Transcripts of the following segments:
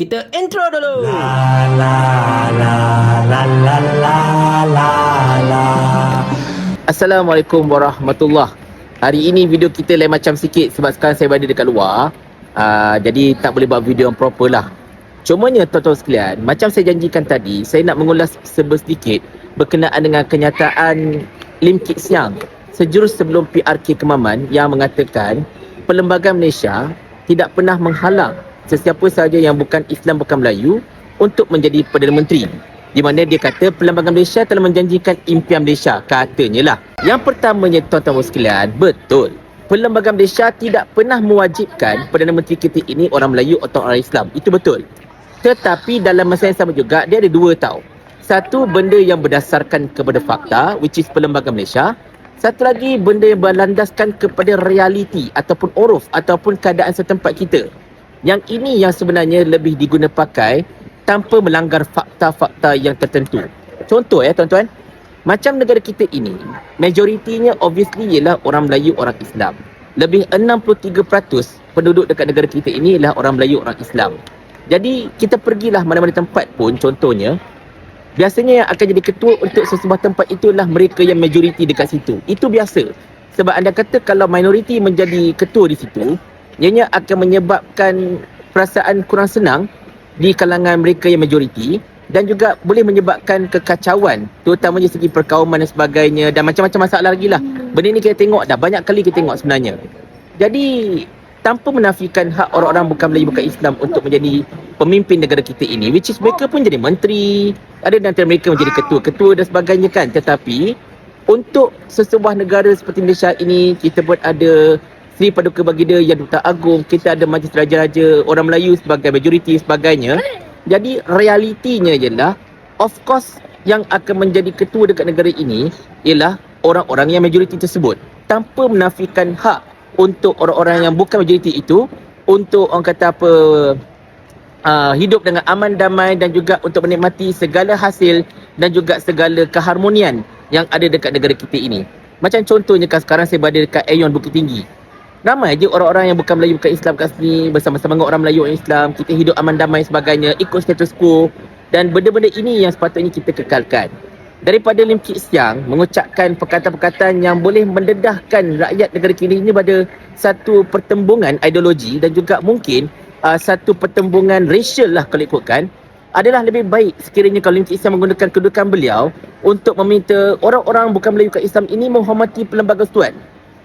Kita intro dulu. Assalamualaikum warahmatullahi. Hari ini video kita lain macam sikit sebab sekarang saya berada dekat luar. Jadi tak boleh buat video yang proper lah. Cumanya tuan-tuan sekalian, macam saya janjikan tadi, saya nak mengulas sedikit berkenaan dengan kenyataan Lim Kit Siang, sejurus sebelum PRK Kemaman, yang mengatakan Perlembagaan Malaysia tidak pernah menghalang sesiapa sahaja yang bukan Islam, bukan Melayu untuk menjadi Perdana Menteri. Di mana dia kata Perlembagaan Malaysia telah menjanjikan impian Malaysia, katanya lah. Yang pertamanya tuan-tuan sekalian, betul. Perlembagaan Malaysia tidak pernah mewajibkan Perdana Menteri kita ini orang Melayu atau orang Islam. Itu betul. Tetapi dalam masa yang sama juga, dia ada dua tau. Satu, benda yang berdasarkan kepada fakta, which is Perlembagaan Malaysia. Satu lagi, benda yang berlandaskan kepada realiti ataupun uruf ataupun keadaan setempat kita. Yang ini yang sebenarnya lebih diguna pakai tanpa melanggar fakta-fakta yang tertentu. Contoh tuan-tuan, macam negara kita ini, majoritinya obviously ialah orang Melayu, orang Islam. Lebih 63% penduduk dekat negara kita ini ialah orang Melayu, orang Islam. Jadi kita pergilah mana-mana tempat pun, contohnya, biasanya yang akan jadi ketua untuk sesebuah tempat itulah mereka yang majoriti dekat situ. Itu biasa. Sebab anda kata kalau minoriti menjadi ketua di situ, ianya akan menyebabkan perasaan kurang senang di kalangan mereka yang majoriti dan juga boleh menyebabkan kekacauan, terutamanya segi perkauman dan sebagainya dan macam-macam masalah lagi lah. Benda ni kita tengok dah, banyak kali kita tengok sebenarnya. Jadi tanpa menafikan hak orang-orang bukan Melayu, bukan Islam untuk menjadi pemimpin negara kita ini, which is mereka pun jadi menteri, ada di antara mereka menjadi ketua-ketua dan sebagainya kan. Tetapi untuk sesebuah negara seperti Malaysia ini, kita pun ada Seri Paduka Baginda Yang Duta Agong, kita ada Majlis Raja-Raja orang Melayu sebagai majoriti sebagainya. Jadi realitinya ialah, of course yang akan menjadi ketua dekat negara ini ialah orang-orang yang majoriti tersebut, tanpa menafikan hak untuk orang-orang yang bukan majoriti itu untuk orang kata apa, hidup dengan aman damai dan juga untuk menikmati segala hasil dan juga segala keharmonian yang ada dekat negara kita ini. Macam contohnya kan sekarang saya berada dekat Aeon Bukit Tinggi. Ramai je orang-orang yang bukan Melayu, bukan Islam kat sini, bersama-sama dengan orang Melayu, orang Islam. Kita hidup aman damai sebagainya, ikut status quo. Dan benda-benda ini yang sepatutnya kita kekalkan. Daripada Lim Kit Siang mengucapkan perkataan-perkataan yang boleh mendedahkan rakyat negara kita ini pada satu pertembungan ideologi dan juga mungkin satu pertembungan racial lah kalau ikutkan, adalah lebih baik sekiranya kalau Lim Kit Siang menggunakan kedudukan beliau untuk meminta orang-orang bukan Melayu, bukan Islam ini menghormati perlembagaan persekutuan,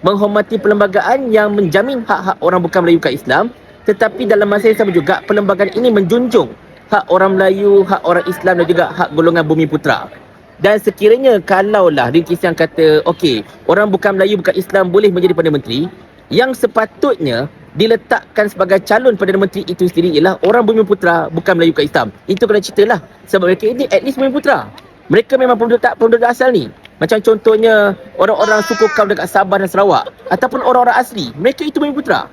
menghormati perlembagaan yang menjamin hak-hak orang bukan Melayu, bukan Islam, tetapi dalam masa yang sama juga perlembagaan ini menjunjung hak orang Melayu, hak orang Islam dan juga hak golongan Bumi Putera. Dan sekiranya kalaulah Lim Kit Siang kata okey, orang bukan Melayu, bukan Islam boleh menjadi Perdana Menteri, yang sepatutnya diletakkan sebagai calon Perdana Menteri itu sendiri ialah orang Bumi Putera, bukan Melayu, bukan Islam. Itu kena ceritalah. Sebab mereka ini at least Bumi Putera. Mereka memang penduduk asal ni. Macam contohnya orang-orang suku kaum dekat Sabah dan Sarawak ataupun orang-orang asli, mereka itu Bumi Putera.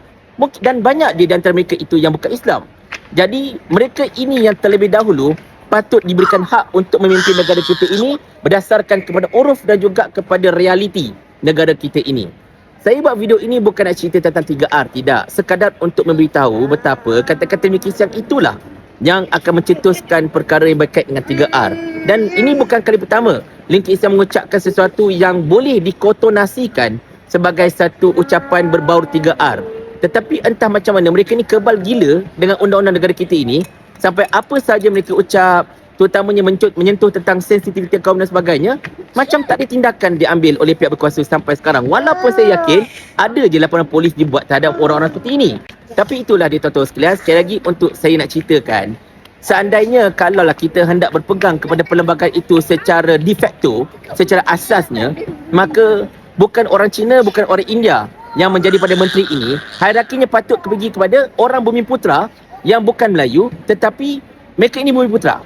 Dan banyak di antara mereka itu yang bukan Islam. Jadi mereka ini yang terlebih dahulu patut diberikan hak untuk memimpin negara kita ini berdasarkan kepada uruf dan juga kepada realiti negara kita ini. Saya buat video ini bukan nak cerita tentang 3R, tidak. Sekadar untuk memberitahu betapa kata-kata Lim Kit Siang itulah yang akan mencetuskan perkara yang berkait dengan 3R. Dan ini bukan kali pertama Lim Kit Siang mengucapkan sesuatu yang boleh dikotonasikan sebagai satu ucapan berbaur 3R. Tetapi entah macam mana mereka ni kebal gila dengan undang-undang negara kita ini, sampai apa sahaja mereka ucap, terutamanya menyentuh tentang sensitiviti kaum dan sebagainya, macam tak ada tindakan diambil oleh pihak berkuasa sampai sekarang. Walaupun saya yakin ada je laporan polis dibuat terhadap orang-orang seperti ini. Tapi itulah dia tuan-tuan sekalian, sekali lagi untuk saya nak ceritakan, seandainya kalaulah kita hendak berpegang kepada perlembagaan itu secara de facto, secara asasnya, maka bukan orang Cina, bukan orang India yang menjadi Perdana Menteri ini, hierarkinya patut pergi kepada orang Bumi Putera yang bukan Melayu, tetapi mereka ini Bumi Putera.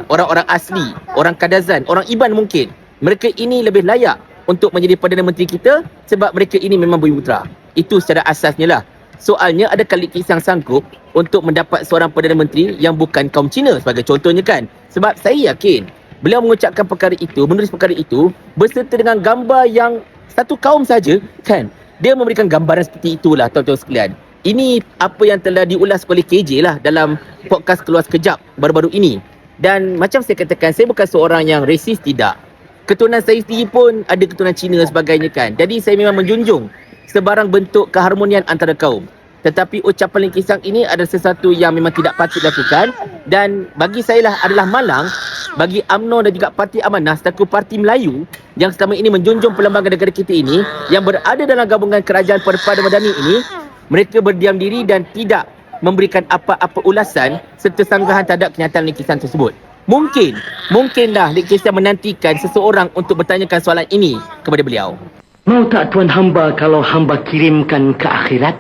Orang-orang asli, orang Kadazan, orang Iban mungkin. Mereka ini lebih layak untuk menjadi Perdana Menteri kita sebab mereka ini memang Bumi Putera. Itu secara asasnya lah. Soalnya adakah Lim Kit Siang sanggup untuk mendapat seorang Perdana Menteri yang bukan kaum Cina sebagai contohnya kan? Sebab saya yakin beliau mengucapkan perkara itu, menulis perkara itu berserta dengan gambar yang satu kaum saja kan? Dia memberikan gambaran seperti itulah tuan-tuan sekalian. Ini apa yang telah diulas oleh KJ lah dalam podcast Keluar Sekejap baru-baru ini. Dan macam saya katakan, saya bukan seorang yang resis, tidak. Keturunan saya sendiri pun ada keturunan Cina dan sebagainya kan. Jadi saya memang menjunjung sebarang bentuk keharmonian antara kaum. Tetapi ucapan Ling ini adalah sesuatu yang memang tidak patut dilakukan. Dan bagi saya lah adalah malang bagi UMNO dan juga Parti Amanah selaku Parti Melayu yang selama ini menjunjung perlembagaan negara kita ini, yang berada dalam gabungan kerajaan Perpaduan Madani ini, mereka berdiam diri dan tidak memberikan apa-apa ulasan serta sanggahan terhadap kenyataan Ling tersebut. Mungkinlah Ling menantikan seseorang untuk bertanyakan soalan ini kepada beliau. Mau tak tuan hamba kalau hamba kirimkan ke akhirat?